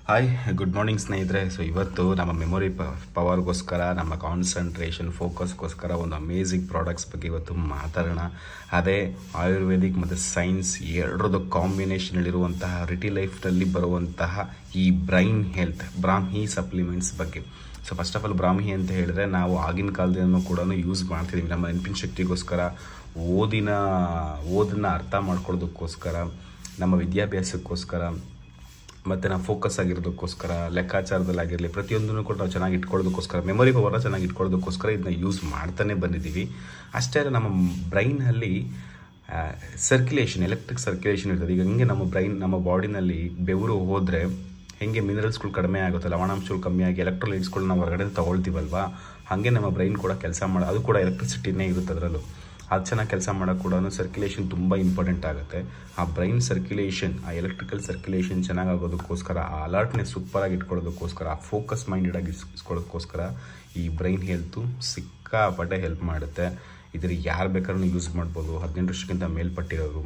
Hi good morning ಸ್ನೇಹಿತರೆ. So ಇವತ್ತು ನಮ್ಮ ಮೆಮೊರಿ ಪವರ್ಗೋಸ್ಕರ, ನಮ್ಮ ಕಾನ್ಸಂಟ್ರೇಷನ್ ಫೋಕಸ್ಗೋಸ್ಕರ ಒಂದು ಅಮೇಝಿಂಗ್ ಪ್ರಾಡಕ್ಟ್ಸ್ ಬಗ್ಗೆ ಇವತ್ತು ಮಾತಾಡೋಣ. ಅದೇ ಆಯುರ್ವೇದಿಕ್ ಮತ್ತು ಸೈನ್ಸ್ ಎರಡರದ್ದು ಕಾಂಬಿನೇಷನಲ್ಲಿರುವಂತಹ ರಿಟಿ ಲೈಫ್ನಲ್ಲಿ ಬರುವಂತಹ ಈ ಬ್ರೈನ್ ಹೆಲ್ತ್ ಬ್ರಾಹ್ಮಿ ಸಪ್ಲಿಮೆಂಟ್ಸ್ ಬಗ್ಗೆ. ಸೊ ಫಸ್ಟ್ ಆಫ್ ಆಲ್ ಬ್ರಾಹ್ಮಿ ಅಂತ ಹೇಳಿದ್ರೆ ನಾವು ಆಗಿನ ಕಾಲದಿಂದ ಕೂಡ ಯೂಸ್ ಮಾಡ್ತಿದ್ದೀವಿ ನಮ್ಮ ನೆನಪಿನ ಶಕ್ತಿಗೋಸ್ಕರ, ಓದನ್ನ ಅರ್ಥ ಮಾಡ್ಕೊಳ್ಳೋದಕ್ಕೋಸ್ಕರ, ನಮ್ಮ ವಿದ್ಯಾಭ್ಯಾಸಕ್ಕೋಸ್ಕರ, ಮತ್ತು ನಾವು ಫೋಕಸ್ ಆಗಿರೋದಕ್ಕೋಸ್ಕರ, ಲೆಕ್ಕಾಚಾರದಲ್ಲಾಗಿರಲಿ ಪ್ರತಿಯೊಂದನ್ನು ಕೂಡ ನಾವು ಚೆನ್ನಾಗಿ ಇಟ್ಕೊಳ್ಳೋದಕ್ಕೋಸ್ಕರ, ಮೆಮೊರಿ ಪವರ್ನ ಚೆನ್ನಾಗಿ ಇಟ್ಕೊಳ್ಳೋದಕ್ಕೋಸ್ಕರ ಇದನ್ನ ಯೂಸ್ ಮಾಡ್ತಾನೆ ಬಂದಿದ್ದೀವಿ. ಅಷ್ಟೇ ಅಲ್ಲ, ನಮ್ಮ ಬ್ರೈನಲ್ಲಿ ಸರ್ಕ್ಯುಲೇಷನ್, ಎಲೆಕ್ಟ್ರಿಕ್ ಸರ್ಕ್ಯುಲೇಷನ್ ಇರ್ತದೆ. ಈಗ ಹಂಗೆ ನಮ್ಮ ಬಾಡಿನಲ್ಲಿ ಬೆವರು ಹೋದರೆ ಹೆಂಗೆ ಮಿನರಲ್ಸ್ಗಳು ಕಡಿಮೆ ಆಗುತ್ತೆ, ಲವಣಾಂಶಗಳು ಕಮ್ಮಿ ಆಗಿ ಎಲೆಕ್ಟ್ರೋಲೈಟ್ಸ್ಗಳು ನಾವು ಹೊರಗಡೆ ತಗೊಳ್ತೀವಲ್ವಾ, ಹಾಗೆ ನಮ್ಮ ಬ್ರೈನ್ ಕೂಡ ಕೆಲಸ ಅದು ಕೂಡ ಎಲೆಕ್ಟ್ರಿಸಿಟಿನೇ ಇರುತ್ತೆ ಅದರಲ್ಲೂ. ಅದು ಚೆನ್ನಾಗಿ ಕೆಲಸ ಮಾಡೋಕ್ಕೆ ಕೂಡ ಸರ್ಕ್ಯುಲೇಷನ್ ತುಂಬ ಇಂಪಾರ್ಟೆಂಟ್ ಆಗುತ್ತೆ. ಆ ಬ್ರೈನ್ ಸರ್ಕ್ಯುಲೇಷನ್, ಆ ಎಲೆಕ್ಟ್ರಿಕಲ್ ಸರ್ಕ್ಯುಲೇಷನ್ ಚೆನ್ನಾಗಾಗೋದಕ್ಕೋಸ್ಕರ, ಆ ಅಲರ್ಟ್ನೆಸ್ ಸೂಪರಾಗಿ ಇಟ್ಕೊಳ್ಳೋದಕ್ಕೋಸ್ಕರ, ಆ ಫೋಕಸ್ ಮೈಂಡೆಡ್ ಆಗಿ ಇಸ್ಕೊಳ್ಳೋದಕ್ಕೋಸ್ಕರ ಈ ಬ್ರೈನ್ ಹೆಲ್ತು ಸಿಕ್ಕಾಪಟ್ಟೆ ಹೆಲ್ಪ್ ಮಾಡುತ್ತೆ. ಇದರಲ್ಲಿ ಯಾರು ಬೇಕಾದ್ರೂ ಯೂಸ್ ಮಾಡ್ಬೋದು. 18 ವರ್ಷಕ್ಕಿಂತ ಮೇಲ್ಪಟ್ಟಿರೋರು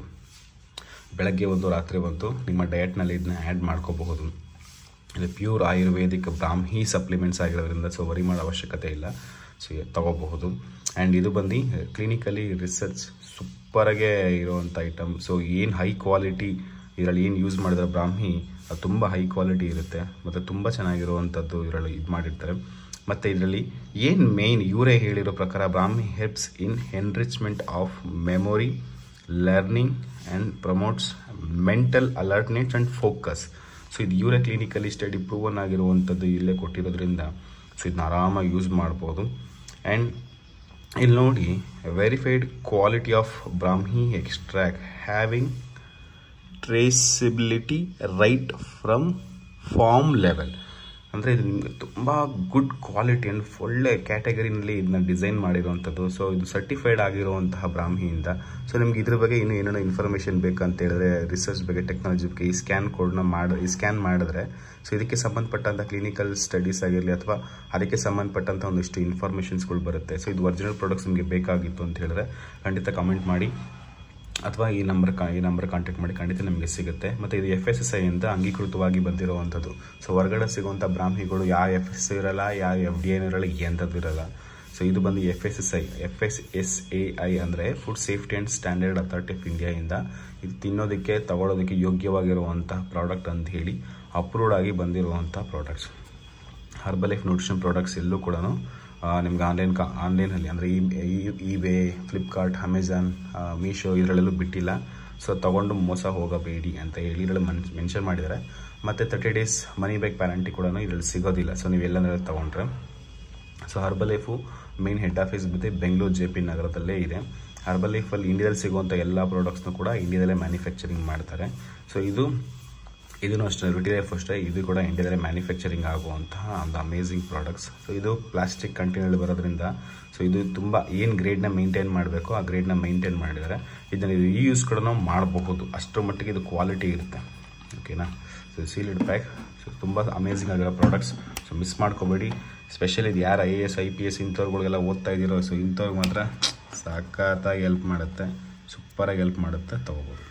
ಬೆಳಗ್ಗೆ ಒಂದು ರಾತ್ರಿ ಒಂದು ನಿಮ್ಮ ಡಯಟ್ನಲ್ಲಿ ಇದನ್ನ ಆ್ಯಡ್ ಮಾಡ್ಕೋಬಹುದು. ಇದು ಪ್ಯೂರ್ ಆಯುರ್ವೇದಿಕ್ ಬ್ರಾಹ್ಮಿ ಸಪ್ಲಿಮೆಂಟ್ಸ್ ಆಗಿರೋದ್ರಿಂದ ಸೊ ವರಿ ಮಾಡೋ ಅವಶ್ಯಕತೆ ಇಲ್ಲ. ಸೊ ತಗೋಬಹುದು. ಆ್ಯಂಡ್ ಇದು ಬಂದು ಕ್ಲಿನಿಕಲಿ ರಿಸರ್ಚ್ ಸೂಪರಾಗೆ ಇರೋವಂಥ ಐಟಮ್. ಸೊ ಏನು ಹೈ ಕ್ವಾಲಿಟಿ ಇದರಲ್ಲಿ ಏನು ಯೂಸ್ ಮಾಡಿದ್ರೆ ಬ್ರಾಹ್ಮಿ ಅದು ತುಂಬ ಹೈ ಕ್ವಾಲಿಟಿ ಇರುತ್ತೆ ಮತ್ತು ತುಂಬ ಚೆನ್ನಾಗಿರುವಂಥದ್ದು ಇದರಲ್ಲಿ ಇದು ಮಾಡಿರ್ತಾರೆ. ಮತ್ತು ಇದರಲ್ಲಿ ಏನು ಮೇಯ್ನ್ ಇವರೇ ಹೇಳಿರೋ ಪ್ರಕಾರ Brahmi helps in enrichment of memory, learning and promotes mental alertness and focus. So ಇದು ಇವರೇ ಕ್ಲಿನಿಕಲಿ ಸ್ಟಡಿ ಪ್ರೂವನ್ ಆಗಿರುವಂಥದ್ದು ಇಲ್ಲೇ ಕೊಟ್ಟಿರೋದ್ರಿಂದ ಸೊ ಇದನ್ನ ಆರಾಮಾಗಿ ಯೂಸ್ ಮಾಡ್ಬೋದು. ಆ್ಯಂಡ್ ಇಲ್ಲಿ ನೋಡಿ, verified quality of Brahmi extract having traceability right from farm level. ಅಂದರೆ ಇದು ನಿಮಗೆ ತುಂಬ ಗುಡ್ ಕ್ವಾಲಿಟಿ ಆ್ಯಂಡ್ ಒಳ್ಳೆ ಕ್ಯಾಟಗರಿನಲ್ಲಿ ಇದನ್ನ ಡಿಸೈನ್ ಮಾಡಿರುವಂಥದ್ದು. ಸೊ ಇದು ಸರ್ಟಿಫೈಡ್ ಆಗಿರುವಂತಹ ಬ್ರಾಹ್ಮಿಯಿಂದ. ಸೊ ನಿಮ್ಗೆ ಇದ್ರ ಬಗ್ಗೆ ಇನ್ನೂ ಏನೇನೋ ಇನ್ಫಾರ್ಮೇಷನ್ ಬೇಕಂತ ಹೇಳಿದ್ರೆ, ರಿಸರ್ಚ್ ಬಗ್ಗೆ, ಟೆಕ್ನಾಲಜಿ ಬಗ್ಗೆ, ಈ ಸ್ಕ್ಯಾನ್ ಮಾಡಿದ್ರೆ ಸೊ ಇದಕ್ಕೆ ಸಂಬಂಧಪಟ್ಟಂಥ ಕ್ಲಿನಿಕಲ್ ಸ್ಟಡೀಸ್ ಆಗಿರಲಿ ಅಥವಾ ಅದಕ್ಕೆ ಸಂಬಂಧಪಟ್ಟಂಥ ಒಂದಿಷ್ಟು ಇನ್ಫಾರ್ಮೇಷನ್ಸ್ಗಳು ಬರುತ್ತೆ. ಸೊ ಇದು ಒರಿಜಿನಲ್ ಪ್ರಾಡಕ್ಟ್ಸ್ ನಿಮಗೆ ಬೇಕಾಗಿತ್ತು ಅಂತ ಹೇಳಿದ್ರೆ ಖಂಡಿತ ಕಮೆಂಟ್ ಮಾಡಿ ಅಥವಾ ಈ ನಂಬರ್ ಕಾಂಟ್ಯಾಕ್ಟ್ ಮಾಡಿ, ಖಂಡಿತ ನಿಮಗೆ ಸಿಗುತ್ತೆ. ಮತ್ತು ಇದು FSSAI ಇಂದ ಅಂಗೀಕೃತವಾಗಿ ಬಂದಿರುವಂಥದ್ದು. ಸೊ ಹೊರಗಡೆ ಸಿಗುವಂಥ ಬ್ರಾಹ್ಮಿಗಳು ಯಾವ FSSAI ಇರಲ್ಲ, ಯಾವ FDA ಇರಲ್ಲ, ಎಂಥದ್ದು ಇರಲ್ಲ. ಸೊ ಇದು ಬಂದು FSSAI ಅಂದರೆ food safety and standard authority of ಇಂಡಿಯಾಯಿಂದ ಇದು ತಿನ್ನೋದಕ್ಕೆ ತಗೊಳ್ಳೋದಕ್ಕೆ ಯೋಗ್ಯವಾಗಿರುವಂಥ ಪ್ರಾಡಕ್ಟ್ ಅಂತ ಹೇಳಿ ಅಪ್ರೂವ್ಡ್ ಆಗಿ ಬಂದಿರುವಂಥ products. Herbal life nutrition products ಎಲ್ಲೂ ಕೂಡ ನಿಮ್ಗೆ ಆನ್ಲೈನಲ್ಲಿ ಅಂದರೆ eBay, ಫ್ಲಿಪ್ಕಾರ್ಟ್, ಅಮೆಝಾನ್, ಮೀಶೋ ಇದರಲ್ಲೆಲ್ಲೂ ಬಿಟ್ಟಿಲ್ಲ. ಸೊ ತೊಗೊಂಡು ಮೋಸ ಹೋಗಬೇಡಿ ಅಂತ ಹೇಳಿ ಇದರಲ್ಲಿ ಮೆನ್ಷನ್ ಮಾಡಿದ್ದಾರೆ. ಮತ್ತು 30 days ಮನಿ ಬ್ಯಾಕ್ ವ್ಯಾರಂಟಿ ಕೂಡ ಇದರಲ್ಲಿ ಸಿಗೋದಿಲ್ಲ. ಸೊ ನೀವು ಎಲ್ಲಂದ್ರೆ ತೊಗೊಂಡ್ರೆ. So herbal life main head office ಬಂದು ಬೆಂಗಳೂರು JP ನಗರದಲ್ಲೇ ಇದೆ. ಹರ್ಬಲ್ ಲೈಫಲ್ಲಿ ಇಂಡಿಯಾದಲ್ಲಿ ಸಿಗುವಂಥ ಎಲ್ಲ ಪ್ರಾಡಕ್ಟ್ಸ್ನೂ ಕೂಡ ಇಂಡಿಯಾದಲ್ಲೇ ಮ್ಯಾನುಫ್ಯಾಕ್ಚರಿಂಗ್ ಮಾಡ್ತಾರೆ. ಸೊ ಇದೂ ಅಷ್ಟೇ, ರಿಟಿ ಲೈಫ್ ಅಷ್ಟೇ, ಇದು ಕೂಡ ಇಂಡಿಯಾದಲ್ಲೇ ಮ್ಯಾನುಫ್ಯಾಕ್ಚರಿಂಗ್ ಆಗುವಂತಹ ಒಂದು ಅಮೇಝಿಂಗ್ ಪ್ರಾಡಕ್ಟ್ಸ್. ಸೊ ಇದು ಪ್ಲಾಸ್ಟಿಕ್ ಕಂಟೈನಲ್ಲಿ ಬರೋದ್ರಿಂದ ಸೊ ಇದು ತುಂಬ ಏನು ಗ್ರೇಡ್ನ ಮೇಂಟೈನ್ ಮಾಡಬೇಕು ಆ ಗ್ರೇಡ್ನ ಮೇಂಟೈನ್ ಮಾಡಿದ್ದಾರೆ. ಇದನ್ನು ಯೂಸ್ ಕೂಡ ನಾವು ಮಾಡಬಹುದು, ಅಷ್ಟರ ಮಟ್ಟಿಗೆ ಇದು ಕ್ವಾಲಿಟಿ ಇರುತ್ತೆ. ಓಕೆನಾ. So sealed pack. ಸೊ ತುಂಬ ಅಮೇಝಿಂಗ್ ಆಗಿರೋ ಪ್ರಾಡಕ್ಟ್ಸ್. ಸೊ ಮಿಸ್ ಮಾಡ್ಕೋಬೇಡಿ. ಸ್ಪೆಷಲಿ ಇದು ಯಾರು IAS IPS ಇಂಥವ್ರುಗಳಿಗೆಲ್ಲ ಓದ್ತಾ ಇದ್ದೀರೋ ಸೊ ಇಂಥವ್ರಿಗೆ ಮಾತ್ರ ಸಖತ್ತಾಗಿ ಹೆಲ್ಪ್ ಮಾಡುತ್ತೆ, ಸೂಪರಾಗಿ ಹೆಲ್ಪ್ ಮಾಡುತ್ತೆ, ತೊಗೋಬೋದು.